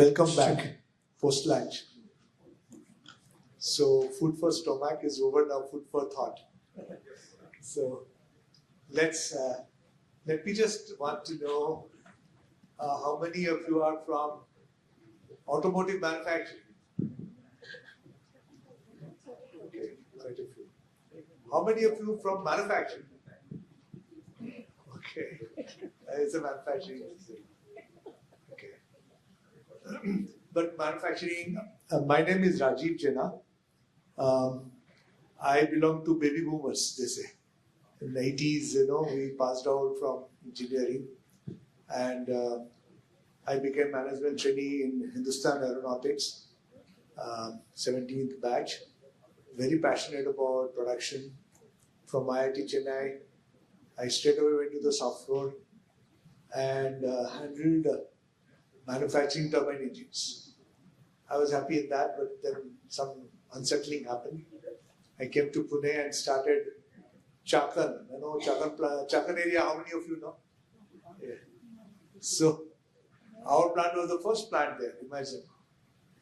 Welcome back, post-lunch. So, food for stomach is over now, food for thought. So, let me just want to know how many of you are from automotive manufacturing? Okay, quite a few. How many of you from manufacturing? Okay, it's a manufacturing. Okay. But manufacturing, my name is Rajib, Jena. I belong to baby boomers, they say. In the 80s, we passed out from engineering and I became management trainee in Hindustan Aeronautics, 17th batch. Very passionate about production. From IIT Chennai, I straight away went to the shop floor and handled manufacturing turbine engines. I was happy in that, but then some unsettling happened. I came to Pune and started Chakan. Chakan area, how many of you know? Yeah. So, our plant was the first plant there, imagine,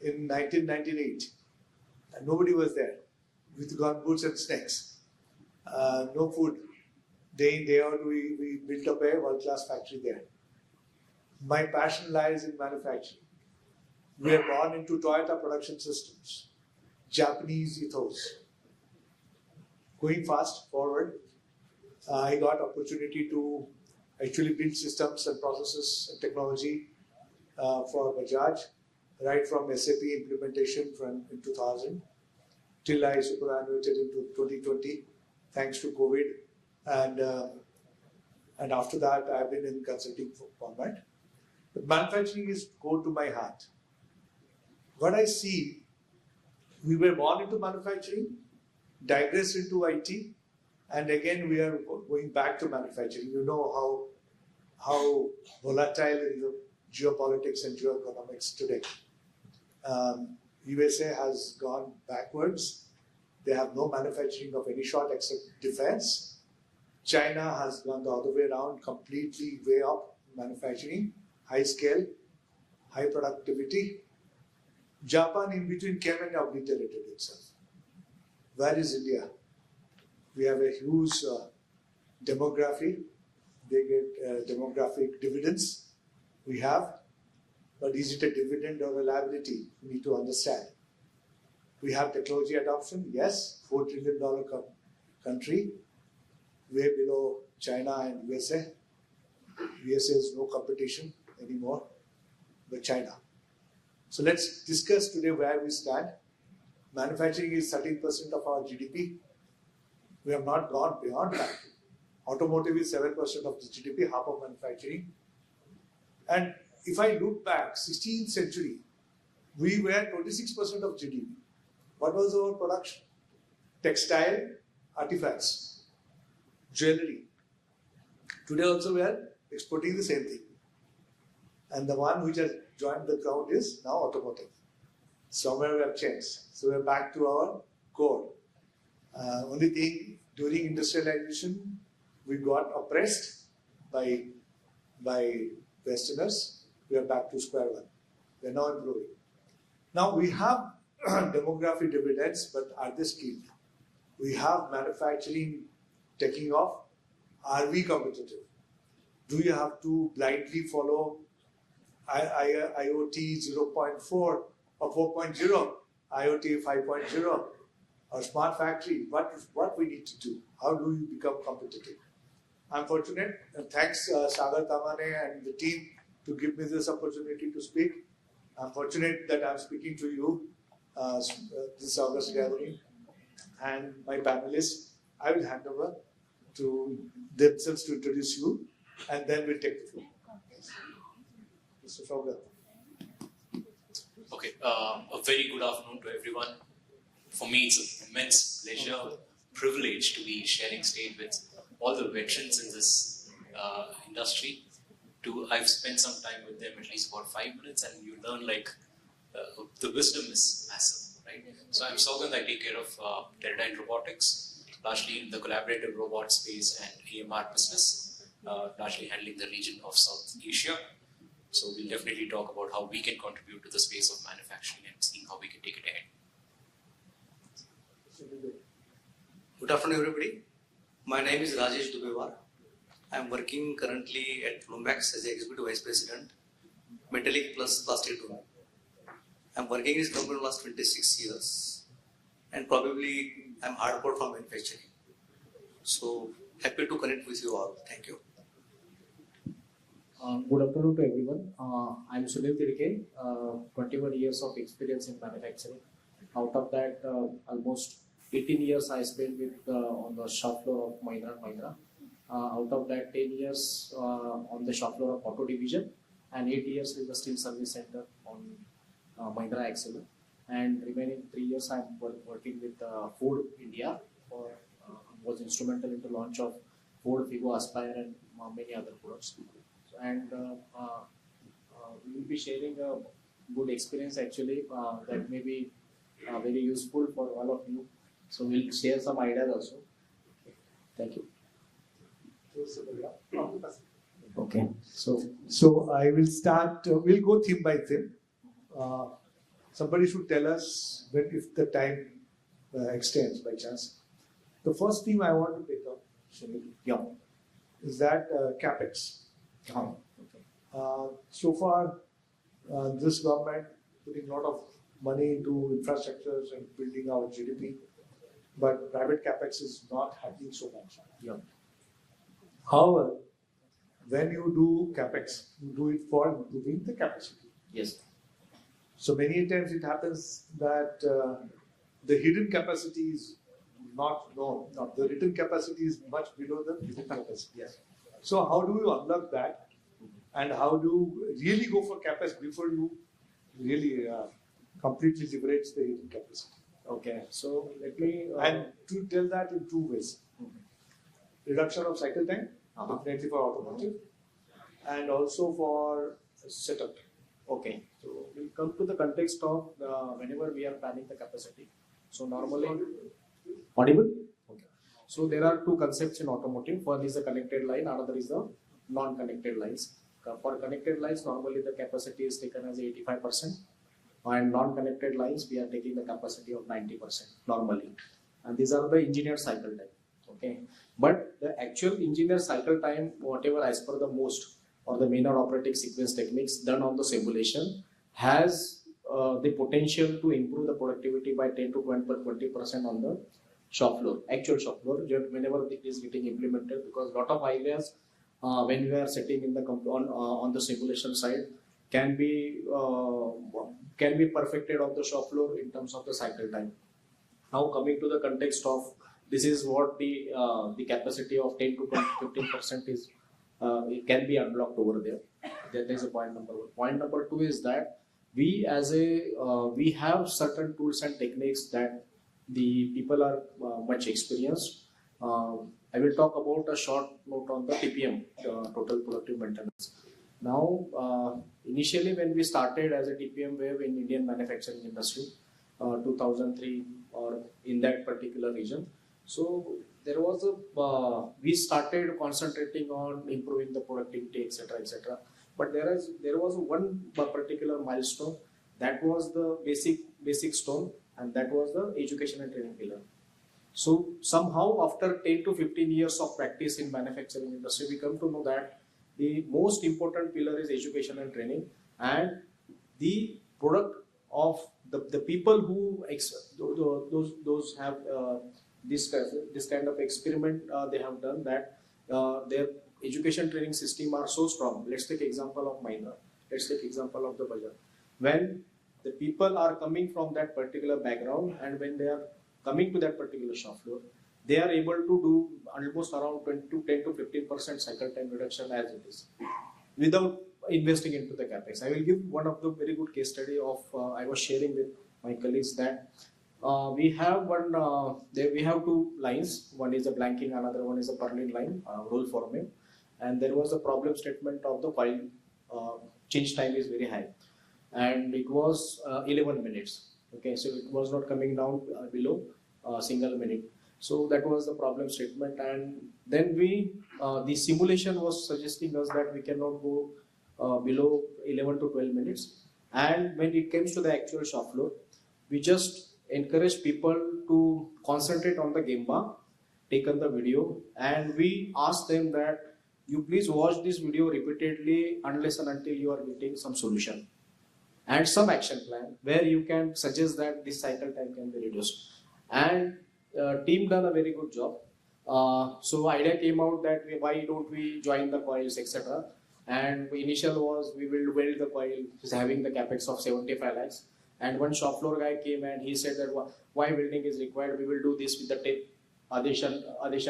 in 1998. And nobody was there, with gumboots and snakes. No food. Day in, day out, we built up a world-class factory there. My passion lies in manufacturing. We are born into Toyota production systems, Japanese ethos. Going fast forward, I got opportunity to actually build systems and processes and technology for Bajaj, right from SAP implementation in 2000 till I superannuated into 2020, thanks to COVID, and after that I've been in consulting format. But manufacturing is core to my heart. What I see, we were born into manufacturing, digressed into IT, and again we are going back to manufacturing. You know how volatile is the geopolitics and geo-economics today. USA has gone backwards. They have no manufacturing of any sort except defense. China has gone the other way around, completely way up manufacturing, high scale, high productivity. Japan in between came and obliterated itself. Where is India? We have a huge demography. They get demographic dividends. We have, but is it a dividend or a liability? We need to understand. We have technology adoption, yes, $4 trillion country, way below China and USA. USA has no competition anymore, but China. So let's discuss today where we stand. Manufacturing is 13% of our GDP. We have not gone beyond that. Automotive is 7% of the GDP, half of manufacturing. And if I look back, 16th century, we were 26% of GDP. What was our production? Textile, artifacts, jewelry. Today also we are exporting the same thing. And the one which has joined the crowd is now automotive. Somewhere we have changed. So we are back to our core. Only thing, during industrialization, we got oppressed by Westerners. We are back to square one. We are now improving. Now we have demographic dividends, but are they skilled? We have manufacturing taking off. Are we competitive? Do you have to blindly follow IoT 0.4 or 4.0, IoT 5.0, or smart factory? What we need to do? How do we become competitive? I'm fortunate, and thanks 𝗙𝗂𝗏𝗃𝗏 and the team to give me this opportunity to speak. I'm fortunate that I'm speaking to you this August gathering, and my panelists. I will hand over to themselves to introduce you, and then we'll take the floor. Mr. 𝗙𝗏𝗏𝗃𝗏𝗏. Okay, a very good afternoon to everyone. For me, it's an immense pleasure, privilege to be sharing stage with all the veterans in this industry. I've spent some time with them, at least about 5 minutes, and you learn the wisdom is massive, right? So I'm 𝗙𝗏𝗏𝗃𝗏𝗏, I take care of Teradyne Robotics, largely in the collaborative robot space and AMR business, largely handling the region of South Asia. So we'll definitely talk about how we can contribute to the space of manufacturing and seeing how we can take it ahead. Good afternoon, everybody. My name is 𝗙𝗂𝘁𝗂𝗶𝘃𝗶𝗄. I am working currently at 𝗠𝗙𝗪𝗧𝗍 as the Executive Vice President, Metallic plus Plastic Domain. I am working in this company for the last 26 years, and probably I am hardcore from manufacturing. So happy to connect with you all. Thank you. Good afternoon to everyone. I'm 𝗙𝗂𝘁𝗂𝗶𝗃𝗶𝗄, 21 years of experience in manufacturing. Out of that, almost 18 years I spent on the shop floor of Mahindra & Mahindra. Out of that, 10 years on the shop floor of Auto Division, and 8 years in the Steel Service Center on Mahindra Axle. And remaining 3 years I'm working with Ford India, was instrumental in the launch of 𝗙𝗂𝘁𝗂𝗶𝗄 and many other products. And we will be sharing a good experience actually that may be very useful for all of you. So we'll share some ideas also. Thank you. Okay. So I will start. We'll go theme by theme. Somebody should tell us when, if the time extends by chance. The first theme I want to pick up, Sunil, is that CapEx. So far, this government putting a lot of money into infrastructures and building our GDP, but private CapEx is not happening so much. However, when you do CapEx, you do it for improving the capacity. Yes. So many times it happens that the hidden capacity is not known. The written capacity is much below the hidden capacity. Yes. So how do you unlock that? And how do you really go for CapEx before you really completely leverage the hidden capacity? Okay. So let me. And to tell that in two ways. Reduction of cycle time, definitely for automotive, and also for setup. Okay. So we'll come to the context of whenever we are planning the capacity. So normally. Audible? Okay. So there are two concepts in automotive. One is the connected line, another is the non-connected lines. For connected lines, normally the capacity is taken as 85%. And non-connected lines, we are taking the capacity of 90% normally. And these are the engineered cycle time. Okay. But the actual engineered cycle time, whatever as per the most or the minor operating sequence techniques done on the simulation, has the potential to improve the productivity by 10 to 20% on the shop floor, actual shop floor, whenever it is getting implemented, because a lot of ideas when we are sitting in the on the simulation side can be perfected on the shop floor in terms of the cycle time. Now coming to the context of this is what the capacity of 10 to 15% is, it can be unlocked over there. That is a point number one. Point number two is that we we have certain tools and techniques that the people are much experienced. I will talk about a short note on the TPM, total productive maintenance. Now, initially when we started as a TPM wave in Indian manufacturing industry, 2003 or in that particular region, so there was we started concentrating on improving the productivity, etc., etc. But there was one particular milestone that was the basic stone, and that was the education and training pillar. So somehow after 10 to 15 years of practice in manufacturing industry, we come to know that the most important pillar is education and training, and the product of the people who those have this kind of experiment they have done, that their education training system are so strong. Let's take example of Mahindra. Let's take example of the Bajaj. When the people are coming from that particular background, and when they are coming to that particular shop floor, they are able to do almost around 10 to 15% cycle time reduction as it is, without investing into the capex. I will give one of the very good case study of I was sharing with my colleagues that we have we have two lines. One is a blanking, another one is a purlin line, roll forming, and there was a problem statement of the coil change time is very high, and it was 11 minutes. Okay, so it was not coming down below a single minute. So that was the problem statement, and then we the simulation was suggesting us that we cannot go below 11 to 12 minutes. And when it comes to the actual shop floor, we just encourage people to concentrate on the gemba, take on the video, and we ask them that you please watch this video repeatedly unless and until you are getting some solution and some action plan where you can suggest that this cycle time can be reduced. And team done a very good job. So idea came out that why don't we join the coils, etc. And initial was we will weld the coil, which is having the capex of 75 lakhs. And one shop floor guy came and he said that why welding is required, we will do this with the tape, addition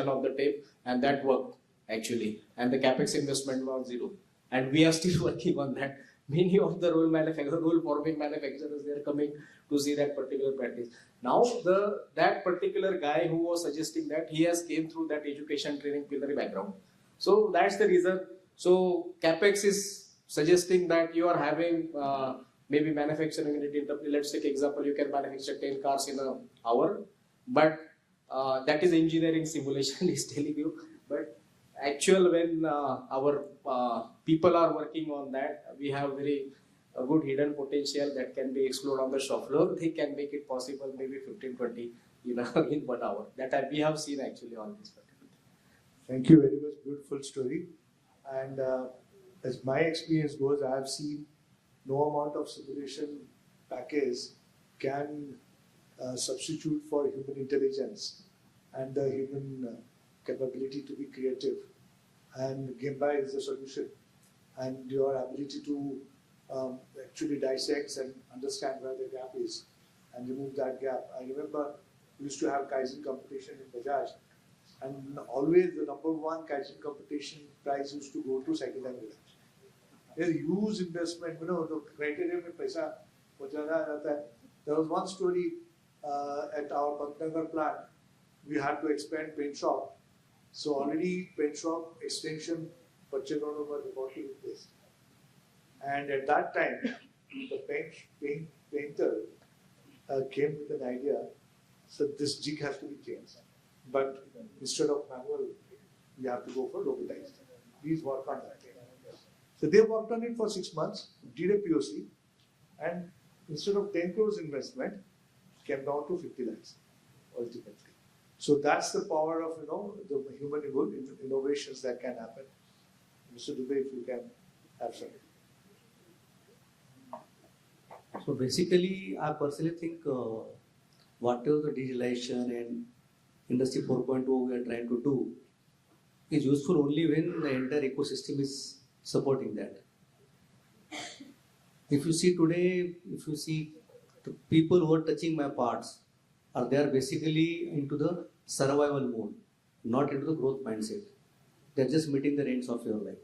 of the tape, and that worked actually. And the capex investment was zero. And we are still working on that. Many of the roll forming manufacturers, they are coming to see that particular practice. Now, that particular guy who was suggesting that, he has came through that education training culinary background. So that's the reason. So capex is suggesting that you are having maybe manufacturing unit. Let's take example, you can manufacture 10 cars in an hour, but that is engineering simulation is telling you. But actual when our people are working on that, we have very good hidden potential that can be explored on the shop floor. They can make it possible maybe 15-20 in 1 hour. That we have seen actually on this particular. Thank you very much. Beautiful story. And as my experience goes, I have seen no amount of simulation package can substitute for human intelligence and the human capability to be creative. And Gemba is the solution. And your ability to actually dissect and understand where the gap is and remove that gap. I remember we used to have Kaizen competition in Bajaj, and always the #1 Kaizen competition prize used to go to cycle time reduction. There's huge investment, the criteria mein paisa pahunchana jata hai. There was one story at our Pantnagar plant, we had to expand paint shop. So already paint shop extension purchase order were reported in place. And at that time, the painter came with an idea, so this jig has to be changed. But instead of manual, you have to go for robotized. Please work on that. So they worked on it for 6 months, did a POC, and instead of 10 crores investment, came down to 50 lakhs ultimately. So that's the power of the human innovations that can happen. Mr. Dubey, if you can have something. So basically, I personally think whatever the digitalization and Industry 4.0 we are trying to do is useful only when the entire ecosystem is supporting that. If you see today, the people who are touching my parts, they are basically into the survival mode, not into the growth mindset. They are just meeting the ends of your life.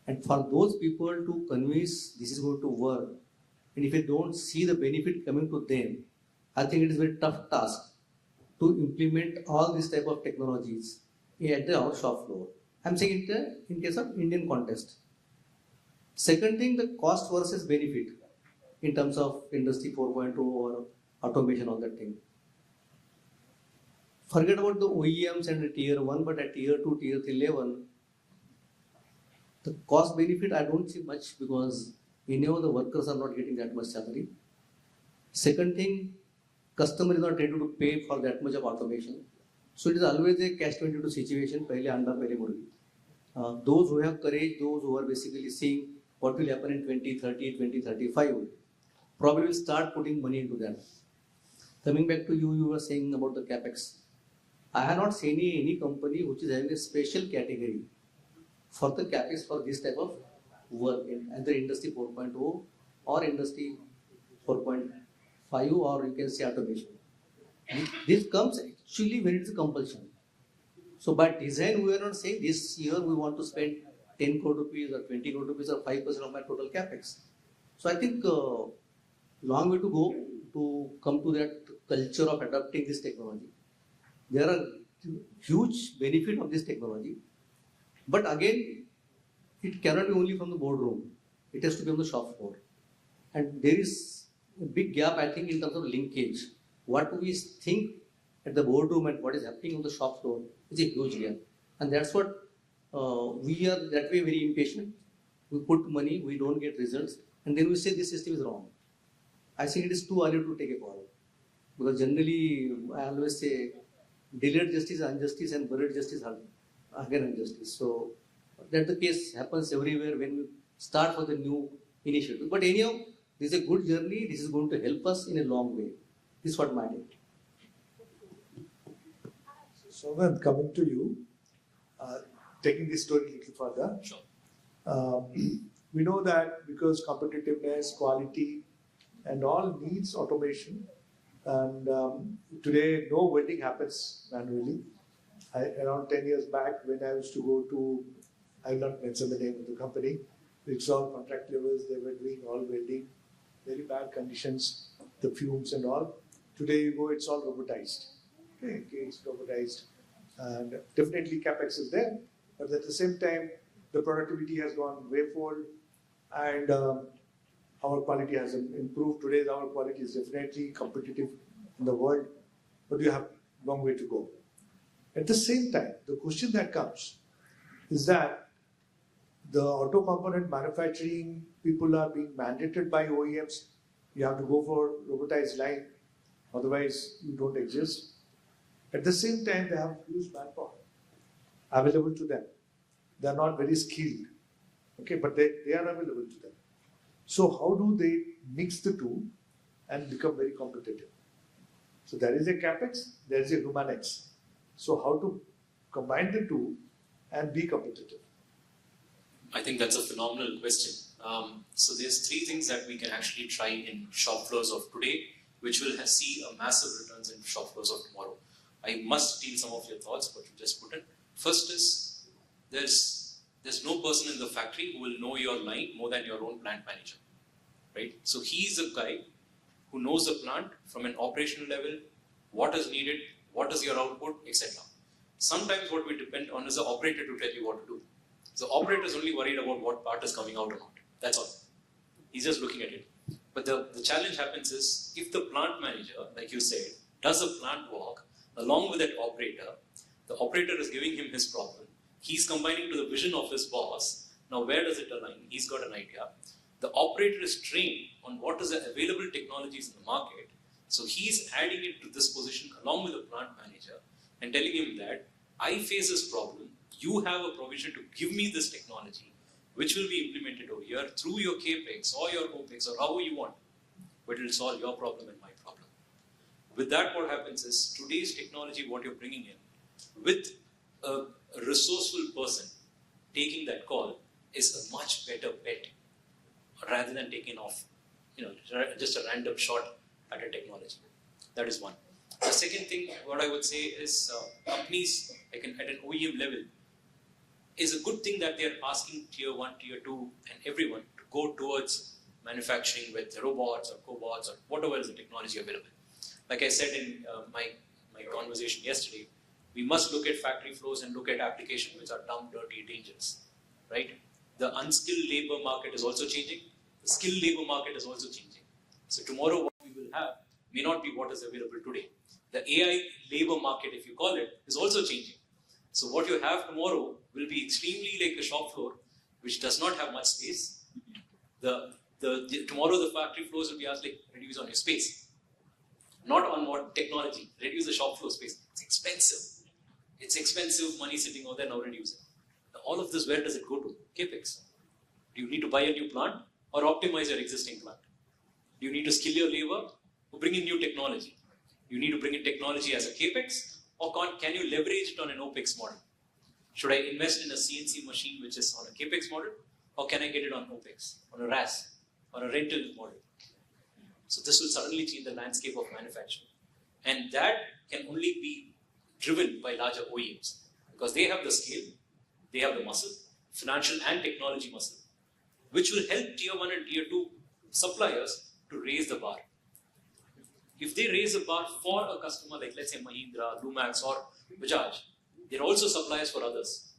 And for those people to convince this is going to work, and if you don't see the benefit coming to them, I think it is a very tough task to implement all these type of technologies at our shop floor. I'm saying it in case of Indian context. Second thing, the cost versus benefit in terms of Industry 4.0 or automation, all that thing. Forget about the OEMs and the tier 1, but at tier 2, tier 3 level, the cost benefit I don't see much because the workers are not getting that much salary. Second thing, customer is not ready to pay for that much of automation. So it is always a catch-22 situation, pehle anda, pehle murgi. Those who have courage, those who are basically seeing what will happen in 2030, 2035, probably will start putting money into that. Coming back to you were saying about the capex. I have not seen any company which is having a special category for the capex for this type of work in either Industry 4.0 or Industry 4.5 or you can say automation. This comes actually when it is a compulsion. So by design, we are not saying this year we want to spend 10 crore rupees or 20 crore rupees or 5% of my total capex. So I think long way to go to come to that culture of adopting this technology. There are huge benefit of this technology, but again, it cannot be only from the boardroom. It has to be on the shop floor. And there is a big gap, I think, in terms of linkage. What we think at the boardroom and what is happening on the shop floor is a huge gap. And that's what we are that way very impatient. we put money, we don't get results, and then we say this system is wrong. I think it is too early to take a call. Because generally, I always say, delayed justice is injustice and buried justice is again injustice. So, that the case happens everywhere when we start for the new initiative. But anyhow, this is a good journey. This is going to help us in a long way. This is what my take. So, when coming to you, taking this story a little further, Sure. we know that because competitiveness, quality, and all needs automation, and today no welding happens manually. Around 10 years back, when I used to go to, I will not mention the name of the company, it's all contract levels, they were doing all welding, very bad conditions, the fumes and all. Today you go, it's all robotized. Okay, it's robotized. And definitely capex is there, but at the same time, the productivity has gone way forward, and our quality has improved. Today, our quality is definitely competitive in the world, but we have a long way to go. At the same time, the question that comes is that the auto component manufacturing people are being mandated by OEMs. You have to go for robotized line, otherwise you don't exist. At the same time, they have huge manpower available to them. They are not very skilled, okay, but they are available to them. So how do they mix the two and become very competitive? So there is a capex, there is a humanex. So how to combine the two and be competitive? I think that's a phenomenal question. So there's three things that we can actually try in shop floors of today, which will see a massive returns in shop floors of tomorrow. I must steal some of your thoughts, but you just put it. First is, there's no person in the factory who will know your line more than your own plant manager, right? So he's a guy who knows the plant from an operational level, what is needed, what is your output, etc. Sometimes what we depend on is the operator to tell you what to do. The operator is only worried about what part is coming out or not. That's all. He's just looking at it. But the challenge happens is, if the plant manager, like you said, does the plant work along with that operator, the operator is giving him his problem. He's combining to the vision of his boss. Now, where does it align? He's got an idea. The operator is trained on what is the available technologies in the market. So he's adding it to this position along with the plant manager and telling him that I face this problem. You have a provision to give me this technology, which will be implemented over here through your CAPEX or your OPEX or however you want, but it will solve your problem and my problem. With that, what happens is, today's technology, what you're bringing in, with a resourceful person taking that call is a much better bet rather than taking off, just a random shot at a technology. That is one. The second thing, what I would say is, companies at an OEM level, is a good thing that they are asking tier 1, tier 2 and everyone to go towards manufacturing with robots or cobots or whatever is the technology available. Like I said in my conversation yesterday, we must look at factory floors and look at applications which are dumb, dirty, dangerous, right? The unskilled labor market is also changing. The skilled labor market is also changing. So tomorrow what we will have may not be what is available today. The AI labor market, if you call it, is also changing. So what you have tomorrow will be extremely like a shop floor, which does not have much space. Tomorrow the factory floors will be asked, like, reduce on your space. Not on what technology, reduce the shop floor space. It's expensive. It's expensive money sitting over there, now reduce it. Now, all of this, where does it go to? CAPEX. Do you need to buy a new plant or optimize your existing plant? Do you need to skill your labor or bring in new technology? You need to bring in technology as a CAPEX, or can you leverage it on an OPEX model? Should I invest in a CNC machine which is on a CAPEX model, or can I get it on OPEX, on a RAS, on a rental model? So this will suddenly change the landscape of manufacturing. And that can only be driven by larger OEMs, because they have the scale, they have the muscle, financial and technology muscle, which will help tier 1 and tier 2 suppliers to raise the bar. If they raise a bar for a customer like, let's say, Mahindra, Lumax or Bajaj, they're also suppliers for others,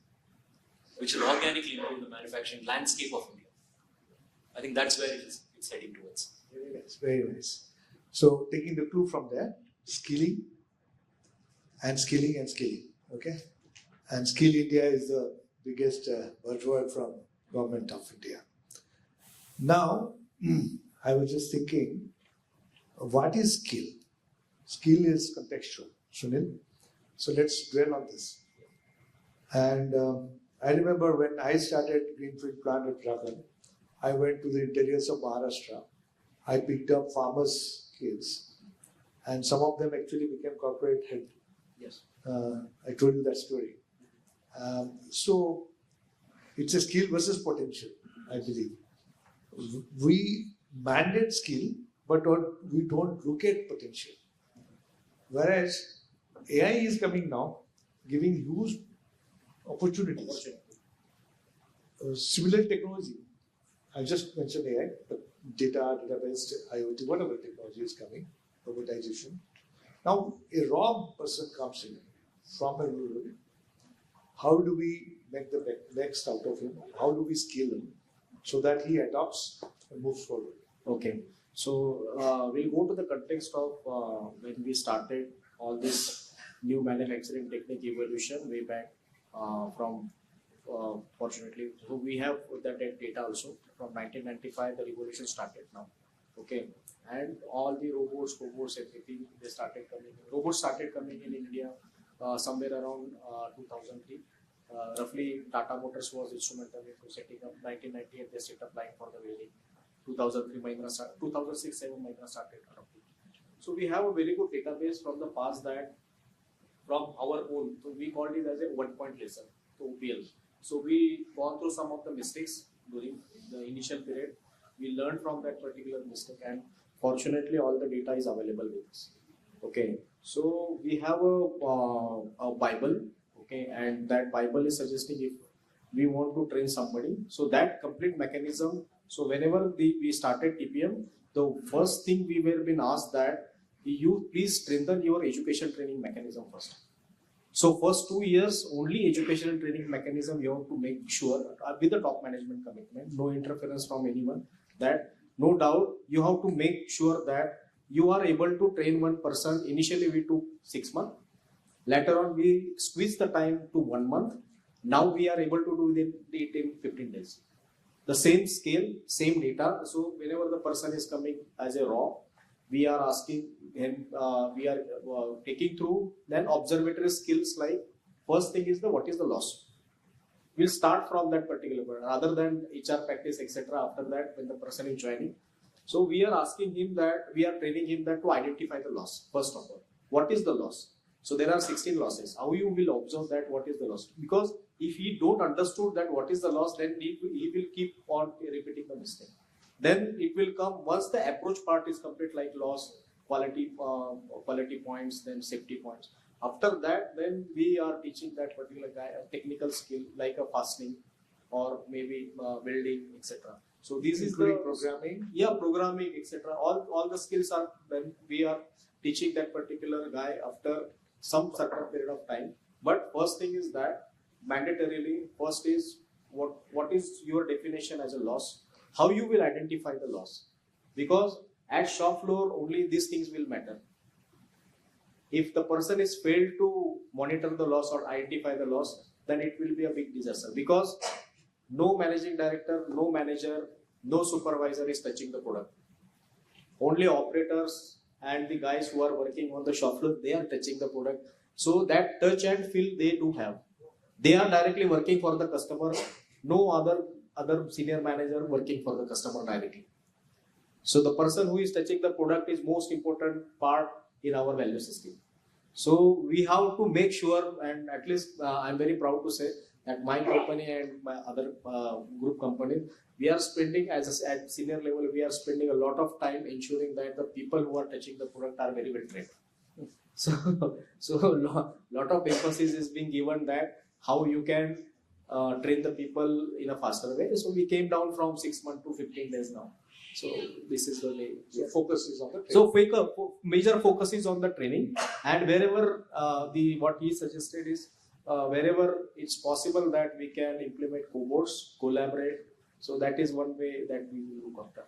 which will organically improve the manufacturing landscape of India. I think that's where it's heading towards. Very nice, very nice. So taking the clue from there, skilling and skilling and skilling, okay? And Skill India is the biggest buzzword from government of India. Now, I was just thinking, what is skill? Skill is contextual, Sunil. So let's dwell on this. And I remember when I started Greenfield plant at Chakan, I went to the interiors of Maharashtra. I picked up farmers' kids, and some of them actually became corporate head. Yes. I told you that story. So it's a skill versus potential, I believe. We mandate skill, but we don't look at potential. Whereas AI is coming now, giving huge opportunities. Similar technology. I just mentioned AI, but data, database, IoT, whatever technology is coming, robotization. Now, a raw person comes in from a rural. How do we make the next out of him? How do we skill him so that he adopts and moves forward? Okay. So we'll go to the context of when we started all this new manufacturing technique evolution way back from fortunately. So we have that data also from 1995. The revolution started now. Okay, and all the robots, everything they started coming. Robots started coming in India somewhere around 2003. Roughly, Tata Motors was instrumental in setting up. 1998 they set up line for the welding. 2003 2006-7 Mahindra started adopting. So we have a very good database from the past that from our own. So we called it as a 1-point lesson, so OPL. So we gone through some of the mistakes during the initial period. We learned from that particular mistake, and fortunately, all the data is available with us. Okay, so we have a Bible. Okay, and that Bible is suggesting if we want to train somebody, so that complete mechanism. So whenever we started TPM, the first thing we were being asked that you please strengthen your education training mechanism first. So first 2 years, only education and training mechanism you have to make sure with the top management commitment, no interference from anyone, that no doubt you have to make sure that you are able to train one person. Initially we took 6 months. Later on we squeezed the time to 1 month. Now we are able to do it in 15 days. The same scale, same data. So whenever the person is coming as a raw, we are asking him, we are taking through then observatory skills like first thing is what is the loss. We'll start from that particular part rather than HR practice etc. After that when the person is joining. So we are asking him that we are training him that to identify the loss first of all. What is the loss? So there are 16 losses. How you will observe that what is the loss? Because if he don't understood that what is the loss, then he will keep on repeating the mistake. Then it will come once the approach part is complete, like loss, quality points, then safety points. After that, then we are teaching that particular guy a technical skill like a fastening or maybe welding, etc. So this is the programming. Yeah, programming, etc. All the skills are then we are teaching that particular guy after some certain period of time. But first thing is that mandatorily, first is what is your definition as a loss? How you will identify the loss? Because at shop floor only these things will matter. If the person is failed to monitor the loss or identify the loss, then it will be a big disaster. Because no managing director, no manager, no supervisor is touching the product. Only operators and the guys who are working on the shop floor, they are touching the product. So that touch and feel they do have. They are directly working for the customer. No other senior manager working for the customer directly. So the person who is touching the product is most important part in our value system. So we have to make sure, and at least I'm very proud to say that my company and my other group companies, we are spending at senior level, we are spending a lot of time ensuring that the people who are touching the product are very well trained. So lot of emphasis is being given that how you can train the people in a faster way. So we came down from 6 months to 15 days now. So this is the way. So focus is on the training. So major focus is on the training, and wherever what he suggested is wherever it's possible that we can implement cohorts, collaborate. So that is one way that we will look after.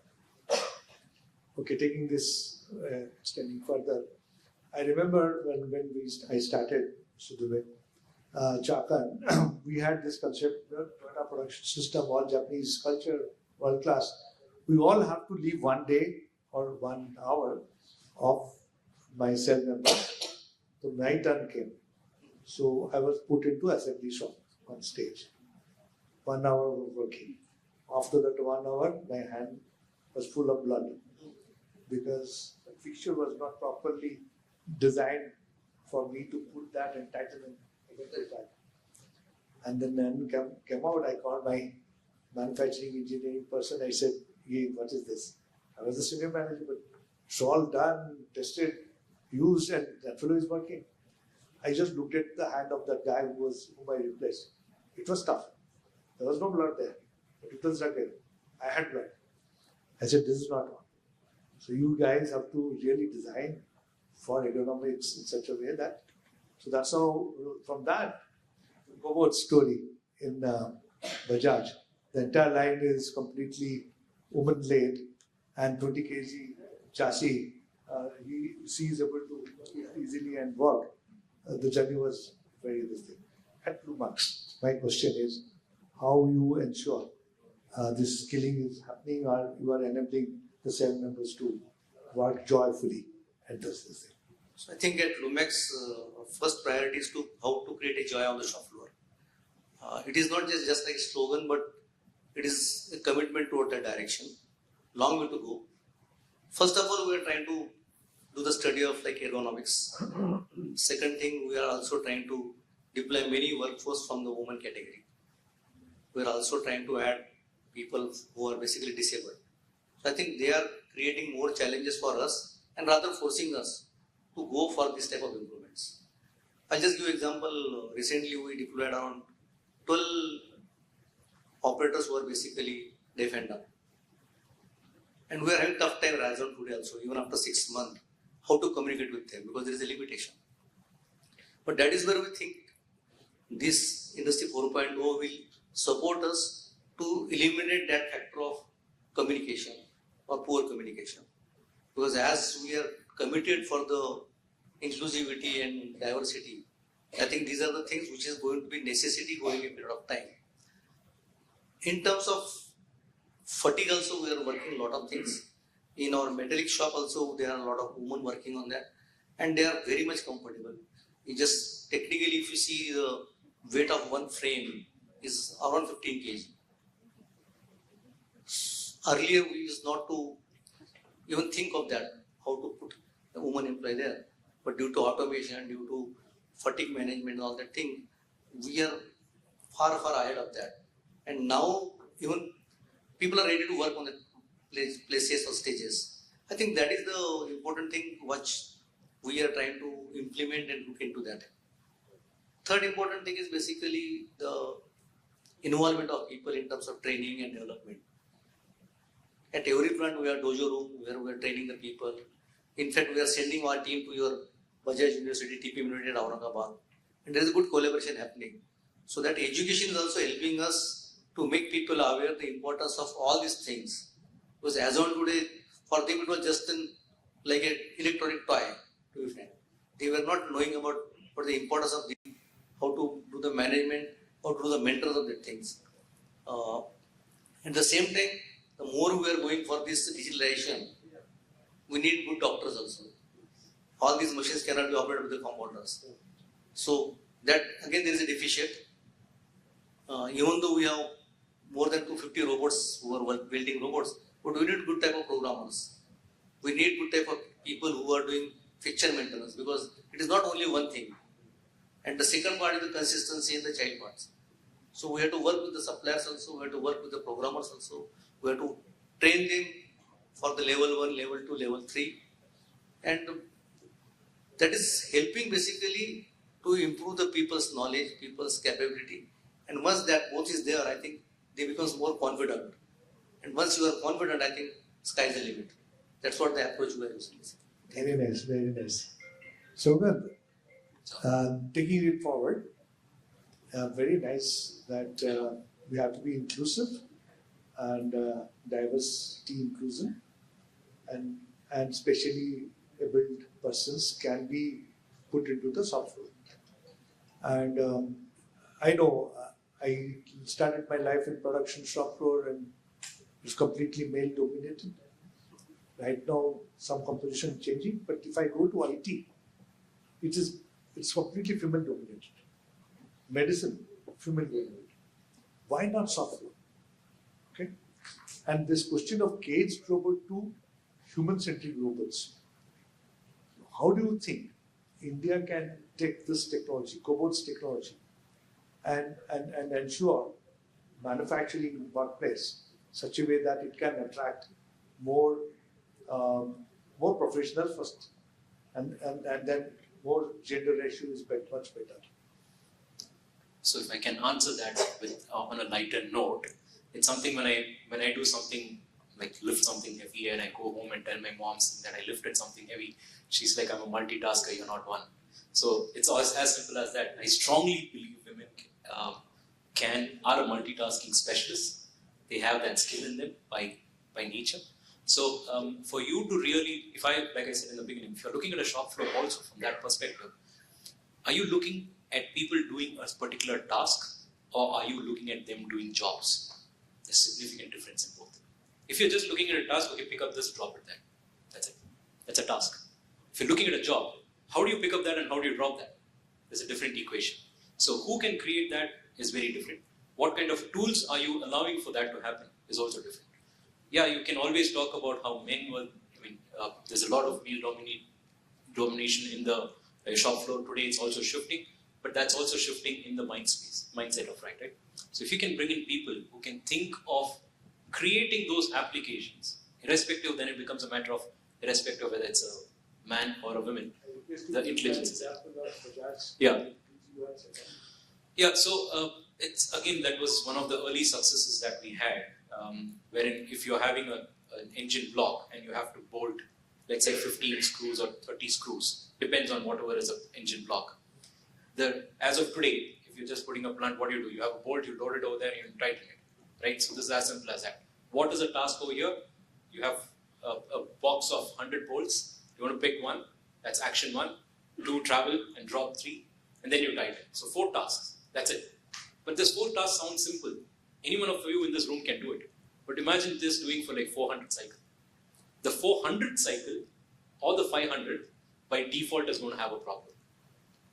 Okay, taking this extending further, I remember when I started Sudhubhe, Chakan, we had this concept, Toyota production system, all Japanese culture, world class. We all have to leave one day or 1 hour of my cell members. So my turn came. So I was put into assembly shop on stage. 1 hour of working. After that 1 hour, my hand was full of blood because the fixture was not properly designed for me to put that and tighten it against that. And then came out, I called my manufacturing engineering person. I said, hey, what is this? I was the senior manager, but it's all done, tested, used, and that fellow is working. I just looked at the hand of that guy whom I replaced. It was tough. There was no blood there, but it was rugged. I had blood. I said, this is not on. So you guys have to really design for ergonomics in such a way that, so that's how, from that, 𝗙𝗂𝘁𝗂𝗿𝗄 story in Bajaj. The entire line is completely woman-led and 20 kg chassis. She is able to easily and work. The journey was very distinct. At 𝗙𝗂𝘁𝗂𝗃, my question is, how you ensure this skilling is happening or you are enabling the cell members to work joyfully at this thing? So I think at 𝗙𝗂𝘁𝗂𝗃, first priority is to how to create a joy on the shop floor. It is not just like a slogan, but it is a commitment toward that direction. Long way to go. First of all, we are trying to do the study of like ergonomics. Second thing, we are also trying to deploy many workforce from the women category. We are also trying to add people who are basically disabled. So I think they are creating more challenges for us and rather forcing us to go for this type of improvements. I'll just give you an example. Recently, we deployed around 12 operators who are basically deaf and dumb. And we are having tough time as on today also, even after 6 months, how to communicate with them because there is a limitation. But that is where we think this Industry 4.0 will support us to eliminate that factor of communication or poor communication. Because as we are committed for the inclusivity and diversity, I think these are the things which is going to be necessity going a period of time. In terms of fatigue also, we are working a lot of things. In our metallic shop also, there are a lot of women working on that, and they are very much comfortable. You just technically, if you see the weight of one frame is around 15 kg. Earlier, we used not to even think of that, how to put the woman employee there. But due to automation, due to fatigue management and all that thing, we are far ahead of that. And now, even people are ready to work on the places or stages. I think that is the important thing which we are trying to implement and look into that. Third important thing is basically the involvement of people in terms of training and development. At every plant we have dojo room where we are training the people. In fact, we are sending our team to your Bajaj University, TP University at Aurangabad. And there is a good collaboration happening. So that education is also helping us to make people aware the importance of all these things. Because as on today, for them it was just like an electronic toy, to be frank. They were not knowing about what the importance of the, how to do the management, how to do the mentors of the things. At the same time, the more we are going for this digitalization, we need good doctors also. All these machines cannot be operated with the computers. So that again there is a deficit. Even though we have more than 250 robots who are building robots, but we need good type of programmers. We need good type of people who are doing fixture maintenance because it is not only one thing. And the second part is the consistency in the child parts. So we have to work with the suppliers also, we have to work with the programmers also, we have to train them for the level 1, level 2, level 3. And that is helping basically to improve the people's knowledge, people's capability. And once that both is there, I think they become more confident. And once you are confident, I think sky is the limit. That's what the approach we are using. Very nice, very nice. So good. Taking it forward, very nice that we have to be inclusive and diversity inclusion, and especially abled persons can be put into the software. And I know I started my life in production shop floor and it was completely male dominated. Right now, some composition changing, but if I go to IT, it's completely female dominated. Medicine, female dominated. Why not software? Okay, and this question of caged robot to human-centric robots. How do you think India can take this technology, cobots technology, and ensure manufacturing workplace such a way that it can attract more professionals first, and then more gender ratio is much better. So if I can answer that with on a lighter note, it's something when I do something like lift something heavy and I go home and tell my mom that I lifted something heavy, she's like, I'm a multitasker, you're not one. So it's as simple as that. I strongly believe women are a multitasking specialists. They have that skill in them by nature. So for you to really, like I said in the beginning, if you're looking at a shop floor also from that perspective, are you looking at people doing a particular task, or are you looking at them doing jobs? There's a significant difference in both. If you're just looking at a task, okay, pick up this, drop it there. That's it. That's a task. If you're looking at a job, how do you pick up that and how do you drop that? There's a different equation. So who can create that is very different. What kind of tools are you allowing for that to happen is also different. Yeah, you can always talk about how men were, there's a lot of male domination in the shop floor today. It's also shifting, but that's also shifting in the mindset of right? So if you can bring in people who can think of creating those applications, irrespective, then it becomes a matter of irrespective of whether it's a man or a woman, the intelligence is there. Yeah, so it's again, that was one of the early successes that we had, wherein if you're having an engine block and you have to bolt, let's say 15 screws or 30 screws, depends on whatever is an engine block. As of today, if you're just putting a plant, what do? You have a bolt, you load it over there, and you tighten it, right? So this is as simple as that. What is the task over here? You have a box of 100 bolts. You want to pick one, that's action 1, 2, travel and drop 3, and then you tighten. So 4 tasks, that's it. But this 4 tasks sound simple. Any one of you in this room can do it. But imagine this doing for like 400 cycle. The 400 cycle or the 500 by default is going to have a problem.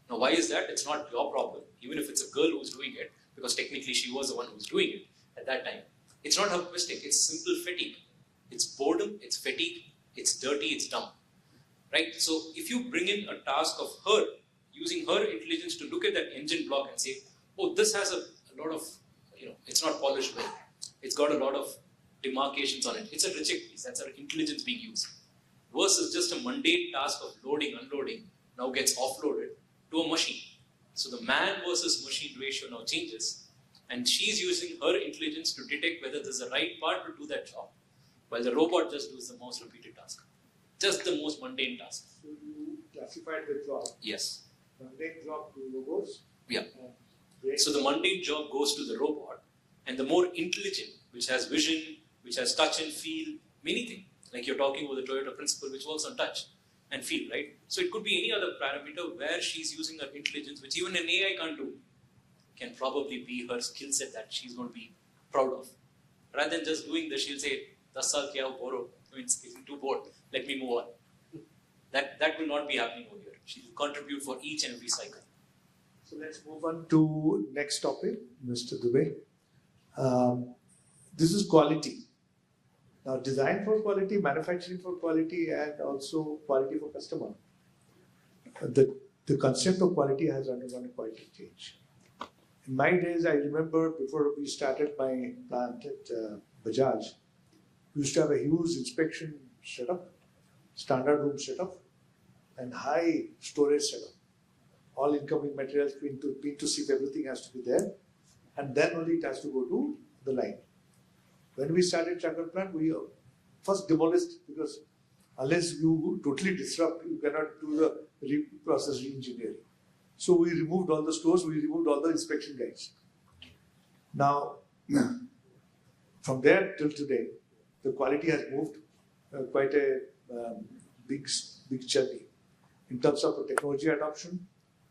Now why is that? It's not your problem, even if it's a girl who's doing it, because technically she was the one who's doing it at that time. It's not her mistake, it's simple fatigue. It's boredom, it's fatigue, it's dirty, it's dumb. Right? So if you bring in a task of her, using her intelligence to look at that engine block and say, oh, this has a lot of, it's not polished well. It's got a lot of demarcations on it. It's a reject piece, that's our intelligence being used. Versus just a mundane task of loading, unloading, now gets offloaded to a machine. So the man versus machine ratio now changes, and she's using her intelligence to detect whether there's a right part to do that job, while the robot just does the most repeated task. Just the most mundane task. So you classified the job. Yes. Mundane job to robots. Yeah. So the mundane job goes to the robot, and the more intelligent, which has vision, which has touch and feel, many things. Like you're talking about the Toyota principle, which works on touch and feel, right? So it could be any other parameter where she's using her intelligence, which even an AI can't do, can probably be her skill set that she's going to be proud of. Rather than just doing this, she'll say, 𝗙𝗂𝘁𝗂𝗿𝗲, it's too bored, let me move on. That will not be happening over here. She will contribute for each and every cycle. So let's move on to next topic, Mr. Dubey. This is quality. Now, design for quality, manufacturing for quality, and also quality for customer. The concept of quality has undergone quite a change. In my days, I remember before we started my plant at Bajaj, we used to have a huge inspection setup, standard room setup, and high storage setup. All incoming materials being to sieve, everything has to be there, and then only it has to go to the line. When we started Chakan plant, we first demolished, because unless you totally disrupt, you cannot do the process re-engineering. So we removed all the stores, we removed all the inspection guides. Now, from there till today, the quality has moved quite a big journey in terms of the technology adoption,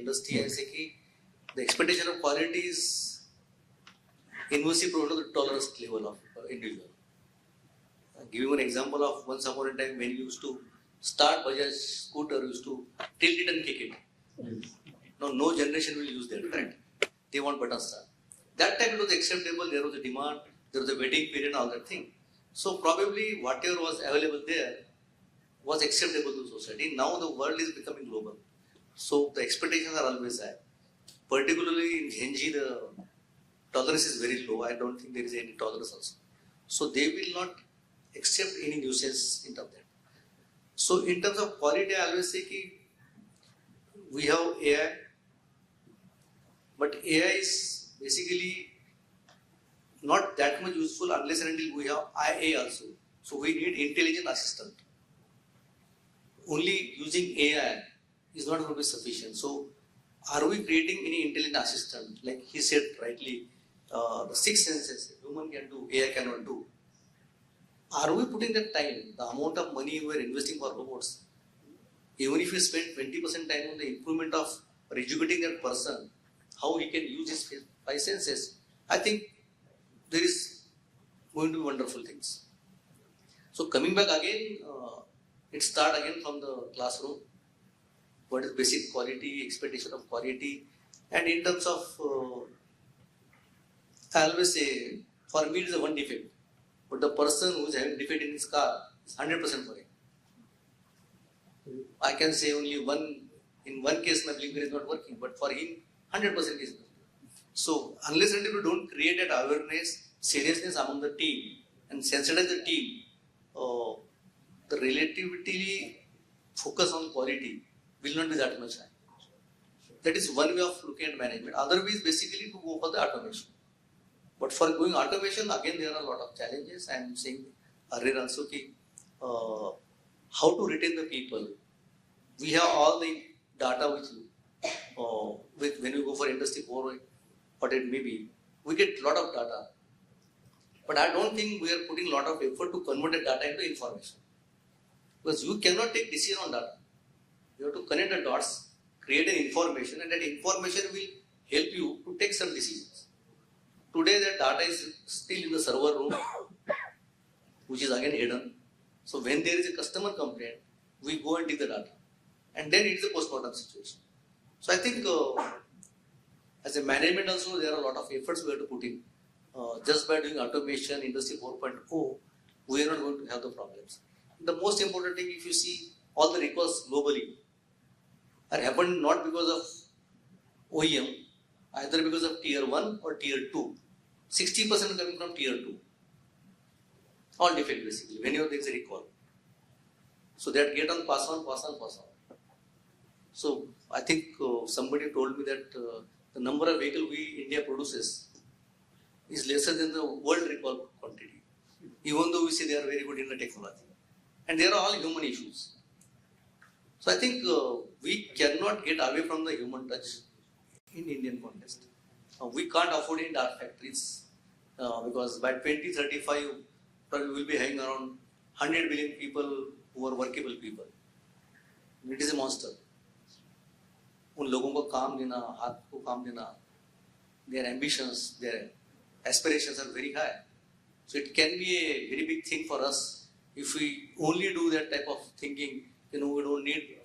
industry, I say कि the expectation of quality is inversely proportional to the tolerance level of individual. I'll give you an example of once upon a time when you used to start Bajaj scooter, used to tilt it and kick it. Now no generation will use that, right? They want button start. That time it was acceptable, there was a demand, there was a waiting period, all that thing. So probably whatever was available there was acceptable to society. Now the world is becoming global. So the expectations are always high. Particularly in Gen Z, the tolerance is very low. I don't think there is any tolerance also. So they will not accept any nuisance in terms of that. So in terms of quality, I always say that we have AI, but AI is basically not that much useful unless and until we have IA also. So we need intelligent assistant. Only using AI is not going to be sufficient. So are we creating any intelligent assistant? Like he said rightly, the 6 senses human can do, AI cannot do. Are we putting that time, the amount of money we are investing for robots? Even if we spend 20% time on the improvement of or educating that person, how he can use his 5 senses, I think there is going to be wonderful things. So coming back again, it starts again from the classroom. What is basic quality, expectation of quality, and in terms of, I always say, for me it is a one defect, but the person who is having defect in his car is 100% for him. I can say only in one case my blinker is not working, but for him 100% is working. So unless and if you don't create that awareness, seriousness among the team and sensitize the team, the relatively focus on quality will not be that much high. That is one way of looking at management. Other way is basically to go for the automation. But for going automation, again there are a lot of challenges. I am saying earlier also ki, how to retain the people. We have all the data with when we go for industry 4, what it may be, we get a lot of data. But I don't think we are putting a lot of effort to convert the data into information. Because you cannot take decision on data. You have to connect the dots, create an information, and that information will help you to take some decisions. Today that data is still in the server room, which is again hidden. So when there is a customer complaint, we go and dig the data. And then it is a post-mortem situation. So I think as a management also there are a lot of efforts we have to put in. Just by doing automation, industry 4.0, we are not going to have the problems. The most important thing, if you see all the recalls globally are happened not because of OEM, either because of tier 1 or tier 2. 60% coming from tier 2. All defect basically, whenever there is a recall. So that get on, pass on. So I think somebody told me that the number of vehicles India produces is lesser than the world recall quantity. Even though we say they are very good in the technology. And they are all human issues. So I think we cannot get away from the human touch in Indian context. We can't afford any dark factories because by 2035 probably we will be having around 100 billion people who are workable people. It is a monster. उन लोगों को काम देना, हाथ को काम देना, their ambitions, their aspirations are very high. So it can be a very big thing for us if we only do that type of thinking. We don't need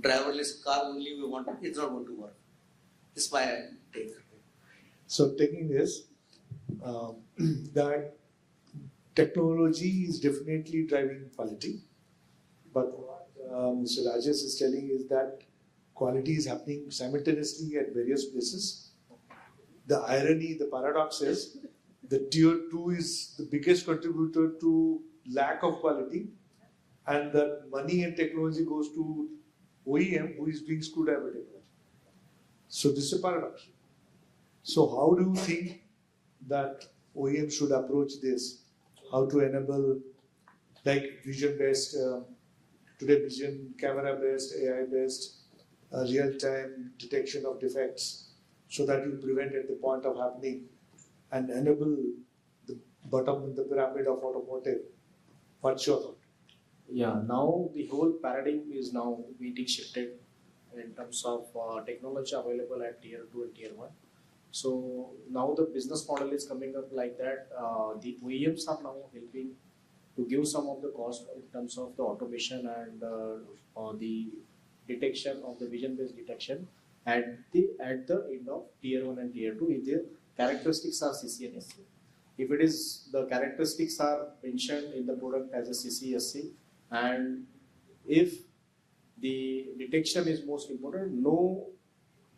driverless car only. We want it's not going to work. This is my take. So taking this, that technology is definitely driving quality, but what Mr. Rajesh is telling is that quality is happening simultaneously at various places. The irony, the paradox is the tier 2 is the biggest contributor to lack of quality, and the money and technology goes to OEM, who is being screwed by technology. So this is a paradox. So how do you think that OEM should approach this? How to enable like vision-based, today vision, camera-based, AI-based, real-time detection of defects, so that you prevent at the point of happening and enable the bottom in the pyramid of automotive. What's your thought? Yeah, now the whole paradigm is now getting shifted in terms of technology available at tier 2 and tier 1. So now the business model is coming up like that. The OEMs are now helping to give some of the cost in terms of the automation and the detection of the vision-based detection at the end of tier 1 and tier 2 if the characteristics are CC and SC. If it is the characteristics are mentioned in the product as a CC, SC, and if the detection is most important, no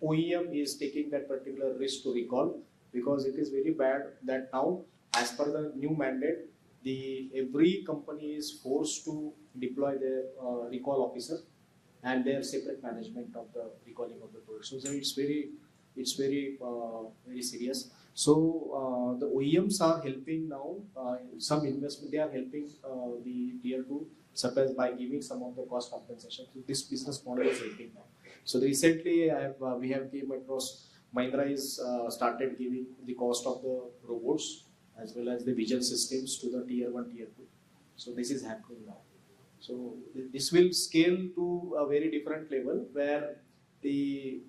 OEM is taking that particular risk to recall, because it is very bad that now, as per the new mandate, every company is forced to deploy their recall officer and their separate management of the recalling of the product. So it's very serious. So the OEMs are helping now, some investment, they are helping the tier 2 suppliers by giving some of the cost compensation. So this business model is helping now. So recently we have came across Mahindra is started giving the cost of the robots as well as the vision systems to the tier 1, tier 2. So this is happening now. So this will scale to a very different level where the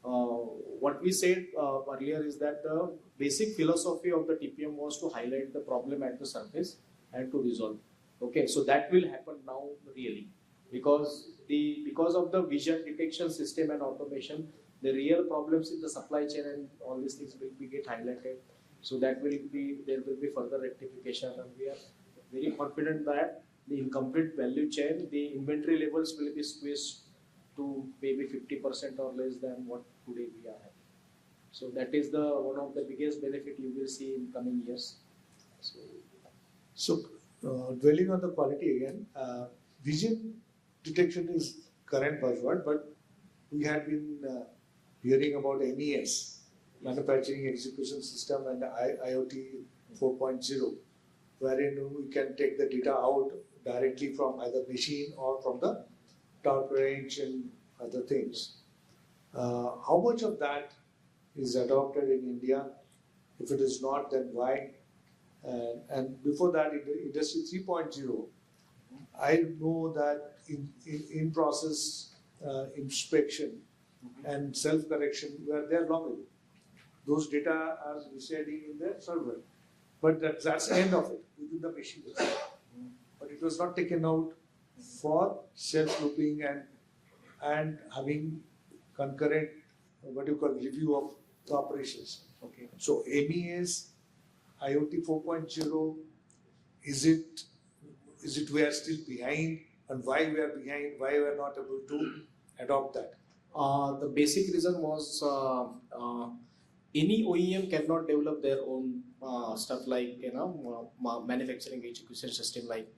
what we said earlier is that the basic philosophy of the TPM was to highlight the problem at the surface and to resolve. Okay, so that will happen now really, because of the vision detection system and automation, the real problems in the supply chain and all these things will be get highlighted. So there will be further rectification, and we are very confident that the incomplete value chain, the inventory levels will be squeezed to maybe 50% or less than what today we are having. So that is one of the biggest benefit you will see in coming years. So dwelling on the quality again, vision detection is current buzzword, but we had been hearing about MES, Manufacturing Execution System, and IoT 4.0, wherein we can take the data out directly from either machine or from the top range and other things. How much of that is adopted in India? If it is not, then why? And before that, Industry 3.0, I know that in process inspection and self-correction were there long ago. Those data are residing in the server. But that's the end of it within the machine. But it was not taken out for self-looping and having concurrent, review of the operations. Okay. So MES, IoT 4.0, is it we are still behind, and why we are behind, why we are not able to adopt that? The basic reason was any OEM cannot develop their own stuff like manufacturing execution system. Like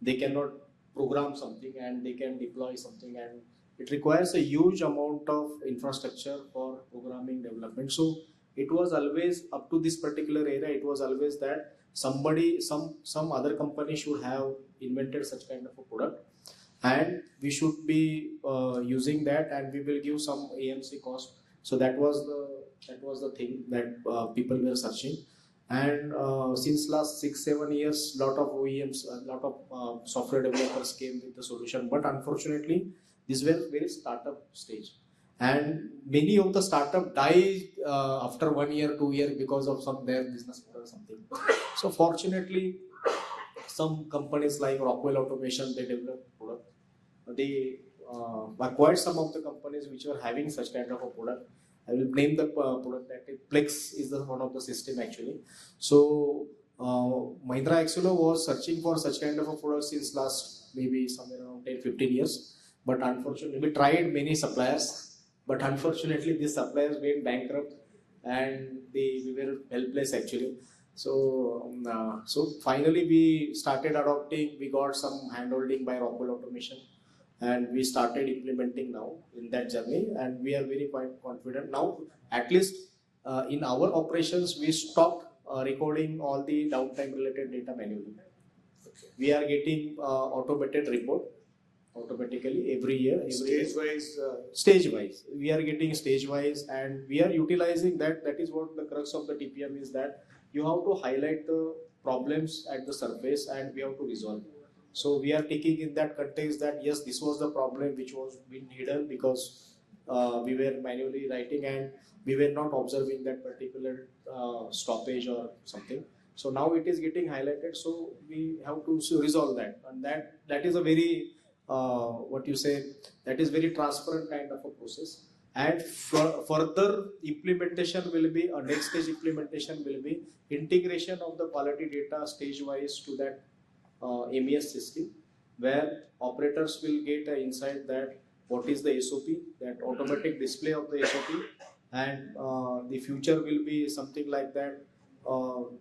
they cannot program something and they can deploy something, and it requires a huge amount of infrastructure for programming development. So it was always up to this particular era. It was always that somebody, some other company should have invented such kind of a product, and we should be using that, and we will give some AMC cost. So that was the thing that people were searching. And since last 6-7 years, lot of OEMs, a lot of software developers came with the solution. But unfortunately, this was very startup stage, and many of the startup died after 1 year, 2 years because of their business model or something. So fortunately, some companies like Rockwell Automation, they developed product. They acquired some of the companies which were having such kind of a product. I will name the product that Plex is one of the system actually. So Mahindra Axolo was searching for such kind of a product since last maybe somewhere around 10-15 years. But unfortunately, we tried many suppliers, but unfortunately these suppliers went bankrupt and we were helpless actually. So finally we started adopting, we got some handholding by Rockwell Automation, and we started implementing now in that journey, and we are very quite confident now. At least in our operations, we stopped recording all the downtime related data manually. Okay. We are getting automated report automatically every year. Stage wise. We are getting stage wise, and we are utilizing that. That is what the crux of the TPM is, that you have to highlight the problems at the surface and we have to resolve. So we are taking in that context that yes, this was the problem which was being hidden because we were manually writing and we were not observing that particular stoppage or something. So now it is getting highlighted, so we have to resolve that, and that is a very that is very transparent kind of a process. And further implementation will be, a next stage implementation will be integration of the quality data stage wise to that MES system, where operators will get an insight that what is the SOP, that automatic display of the SOP, and the future will be something like that.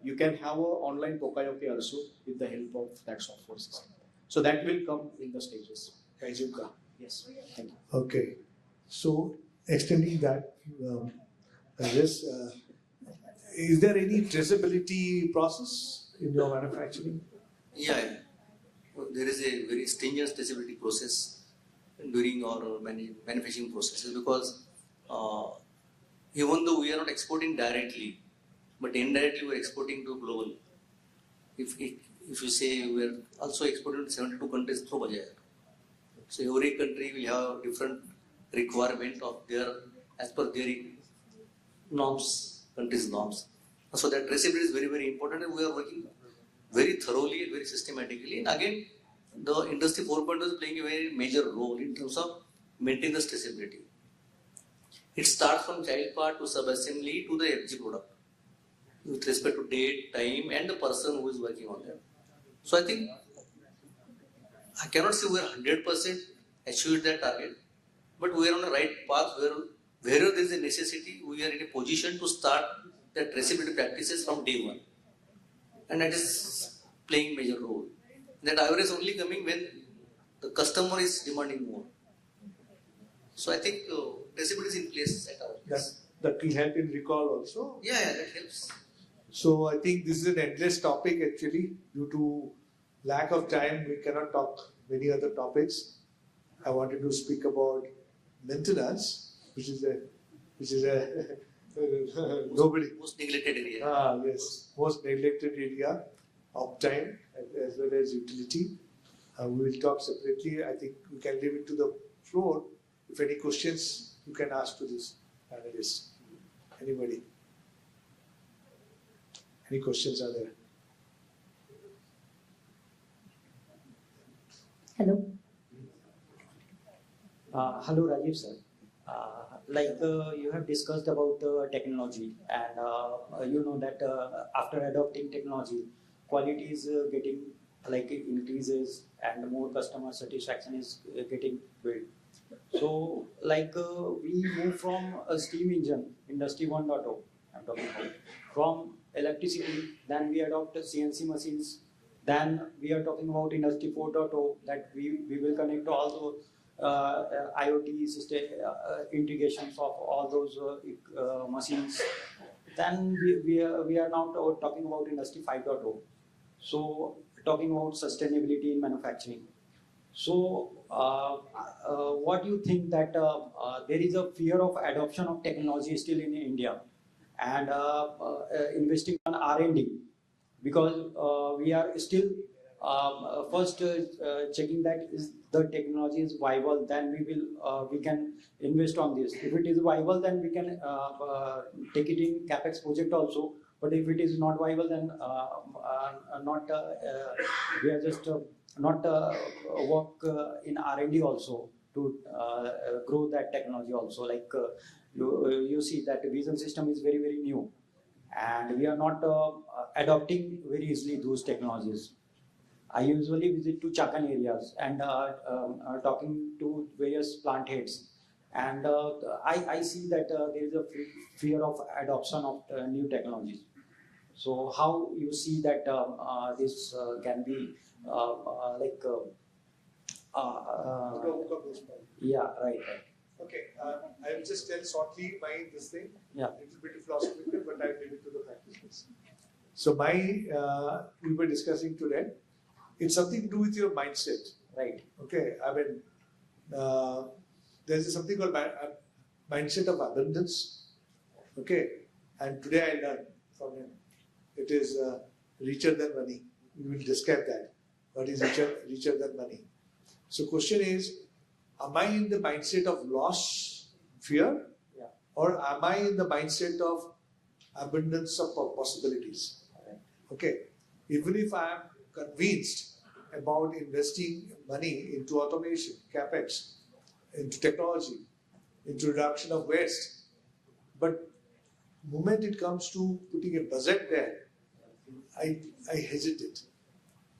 You can have an online 𝗙𝗂𝘁𝗂𝗿𝗄 also with the help of that software system. So that will come in the stages. Rajib ka. Yes. Thank you. Okay. So extending that, is there any traceability process in your manufacturing? Yeah. There is a very stringent traceability process during our manufacturing processes, because even though we are not exporting directly, but indirectly we are exporting to global. If you say we are also exporting to 72 countries through Bajaj, so every country will have different requirement of their, as per their norms, country's norms. So that traceability is very, very important, and we are working very thoroughly and very systematically. And again, the industry 4.0 is playing a very major role in terms of maintaining the traceability. It starts from child part to sub-assembly to the FG product, with respect to date, time, and the person who is working on them. So I think I cannot say we are 100% achieved that target, but we are on the right path where wherever there is a necessity, we are in a position to start the traceability practices from day one. And that is playing major role. That average is only coming when the customer is demanding more. So I think traceability is in place at our place. That will help in recall also. Yeah, that helps. So I think this is an endless topic actually. Due to lack of time, we cannot talk many other topics. I wanted to speak about maintenance, which is a nobody. Most neglected area. Yes, most neglected area of time as well as utility. We will talk separately. I think we can leave it to the floor. If any questions, you can ask to this panelist. Anybody? Any questions are there? Hello. Hello, Rajib sir. You have discussed about the technology, and you know that after adopting technology, quality is getting increases, and more customer satisfaction is getting built. So we move from a steam engine, industry 1.0, I'm talking about, from electricity, then we adopt CNC machines, then we are talking about industry 4.0, that we will connect all the IoT system integrations of all those machines. Then we are now talking about industry 5.0. So talking about sustainability in manufacturing. So what do you think that there is a fear of adoption of technology still in India, and investing on R&D, because we are still first checking that is the technology is viable, then we can invest on this. If it is viable, then we can take it in capex project also. But if it is not viable, then we are just not work in R&D also to grow that technology also. You see that the vision system is very, very new, and we are not adopting very easily those technologies. I usually visit to Chakan areas and talking to various plant heads, and I see that there is a fear of adoption of new technologies. So how you see that this can be yeah, right. Okay, I will just tell shortly this thing. Yeah. Little bit philosophical, but I will leave it to the practitioners. So we were discussing today It's something to do with your mindset. Right. Okay, I mean, there's something called mindset of abundance. Okay, and today I learned from him. It is richer than money. We will describe that. What is richer than money? So, question is, am I in the mindset of loss, fear, or am I in the mindset of abundance of possibilities? Okay, even if I am convinced about investing money into automation, capex, into technology, into reduction of waste, but the moment it comes to putting a budget there, I hesitate.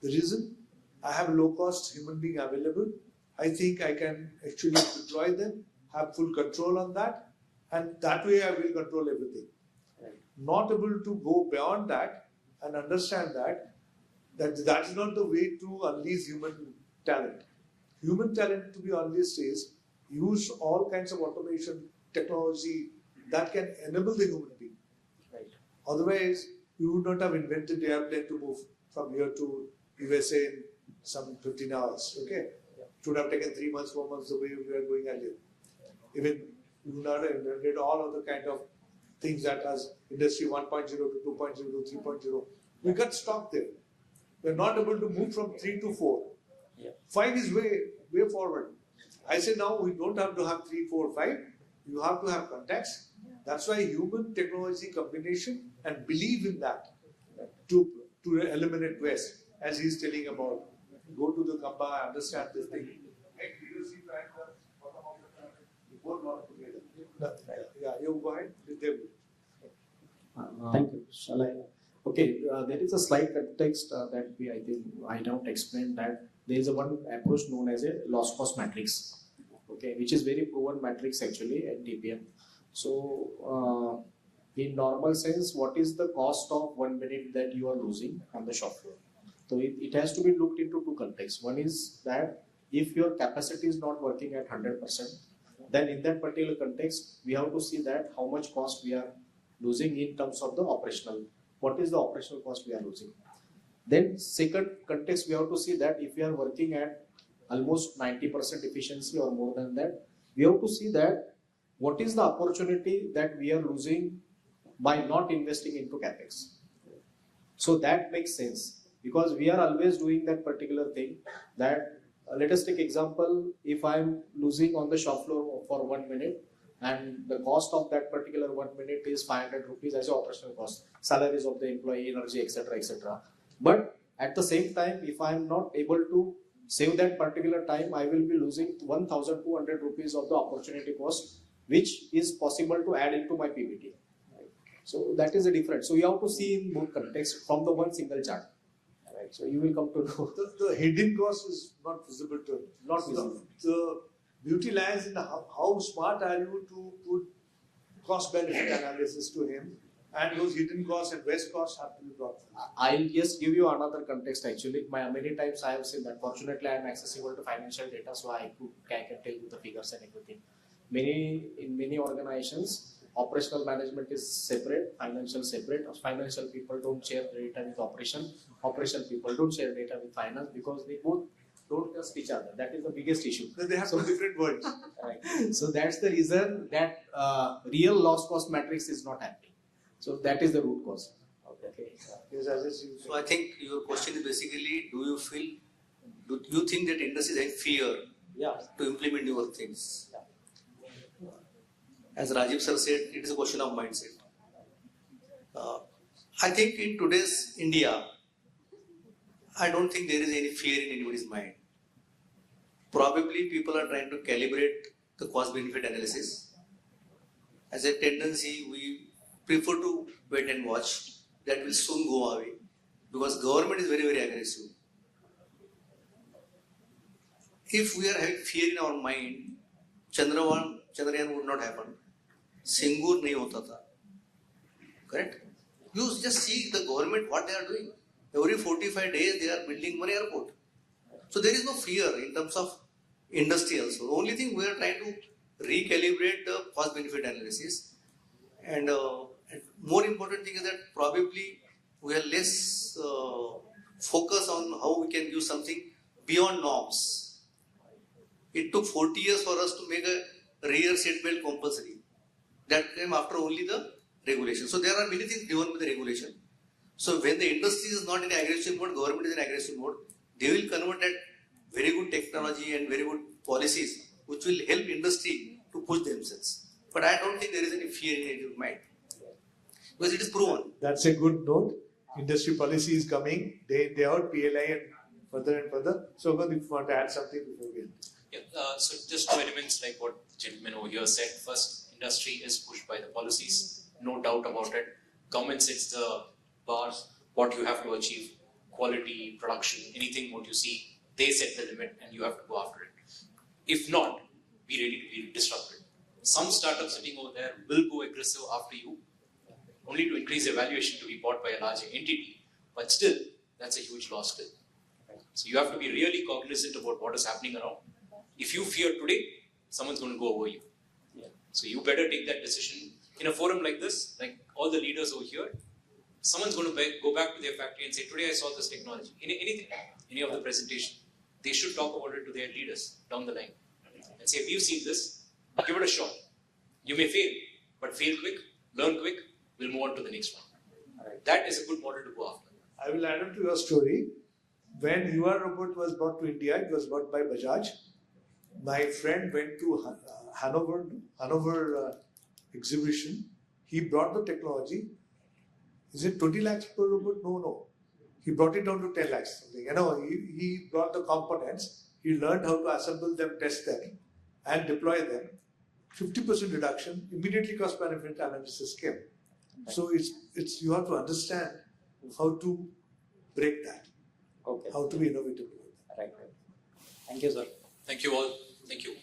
The reason? I have low-cost human being available. I think I can actually deploy them, have full control on that, and that way I will control everything. Not able to go beyond that and understand that is not the way to unleash human talent. Human talent, to be unleashed, is use all kinds of automation technology that can enable the human being. Right. Otherwise, you would not have invented the airplane to move from here to USA in some 15 hours. Okay, it would have taken 3 months, 4 months the way we were going earlier. Even you would not have invented all of the kind of things that as industry 1.0 to 2.0 to 3.0. We got stuck there. We're not able to move from 3 to 4. 5 is way forward. I say now we don't have to have 3, 4, 5. You have to have context. That's why human technology combination and believe in that to eliminate waste, as he's telling about. Go to the 𝗂𝗊, understand this thing. Make leadership and the bottom of the pyramid. You both work together. Yeah, you go ahead. Thank you. Shall I? Okay, there is a slight context that I don't explain that there is one approach known as a loss cost matrix, okay, which is very proven matrix actually at TPM. So, in normal sense, what is the cost of 1 minute that you are losing on the shop floor? So, it has to be looked into two contexts. One is that if your capacity is not working at 100%, then in that particular context, we have to see that how much cost we are losing in terms of the operational. What is the operational cost we are losing? Then second context, we have to see that if we are working at almost 90% efficiency or more than that, we have to see that what is the opportunity that we are losing by not investing into capex. So that makes sense because we are always doing that particular thing that let us take example, if I am losing on the shop floor for 1 minute and the cost of that particular 1 minute is 500 rupees as an operational cost, salaries of the employee, energy, etc., etc. But at the same time, if I am not able to save that particular time, I will be losing 1,200 rupees of the opportunity cost, which is possible to add into my PBT. Right? So that is the difference. So you have to see in both contexts from the one single chart. Right? So you will come to know. The hidden cost is not visible to him. Not visible. The beauty lies in how smart are you to put cost-benefit analysis to him, and those hidden costs and waste costs have to be brought forward. I'll just give you another context actually. Many times I have seen that fortunately I am accessible to financial data, so I can tell you the figures and everything. In many organizations, operational management is separate, financial separate. Financial people don't share data with operation people don't share data with finance because they both don't trust each other. That is the biggest issue. They have two different words. Right. So that's the reason that real loss cost matrix is not happening. So that is the root cause. Okay. So I think your question is basically, do you think that industries have fear to implement newer things? As Rajib sir said, it is a question of mindset. I think in today's India, I don't think there is any fear in anybody's mind. Probably people are trying to calibrate the cost-benefit analysis. As a tendency, we prefer to wait and watch. That will soon go away because government is very, very aggressive. If we are having fear in our mind, Chandrayaan would not happen. Singur nahi hota tha. Correct? You just see the government, what they are doing. Every 45 days, they are building one airport. So there is no fear in terms of industry also. The only thing we are trying to recalibrate the cost-benefit analysis. And more important thing is that probably we are less focus on how we can give something beyond norms. It took 40 years for us to make a rear seat belt compulsory. That came after only the regulation. So there are many things driven by the regulation. So when the industry is not in aggressive mode, government is in aggressive mode, they will convert that very good technology and very good policies which will help industry to push themselves. But I don't think there is any fear in your mind. Because it is proven. That's a good note. Industry policy is coming day in, day out, PLI and further. So, if you want to add something before we end. Yeah, so just two elements like what the gentleman over here said. First, industry is pushed by the policies, no doubt about it. Government sets the bars, what you have to achieve, quality, production, anything what you see, they set the limit and you have to go after it. If not, be ready to be disrupted. Some startups sitting over there will go aggressive after you, only to increase their valuation to be bought by a larger entity, but still, that's a huge loss still. So you have to be really cognizant about what is happening around. If you fear today, someone's going to go over you. So you better take that decision. In a forum like this, like all the leaders over here, someone's going to go back to their factory and say, today I saw this technology. In anything, any of the presentation, they should talk about it to their leaders down the line and say, we've seen this, give it a shot. You may fail, but fail quick, learn quick, we'll move on to the next one. That is a good model to go after. I will add on to your story. When your robot was brought to India, it was brought by Bajaj. My friend went to Hanover exhibition. He brought the technology. Is it 20 lakhs per robot? No. He brought it down to 10 lakhs. Something. He brought the components. He learned how to assemble them, test them, and deploy them. 50% reduction. Immediately cost benefit analysis came. So it's you have to understand how to break that. Okay. How to be innovative. Right. Thank you, sir. Thank you all. Thank you.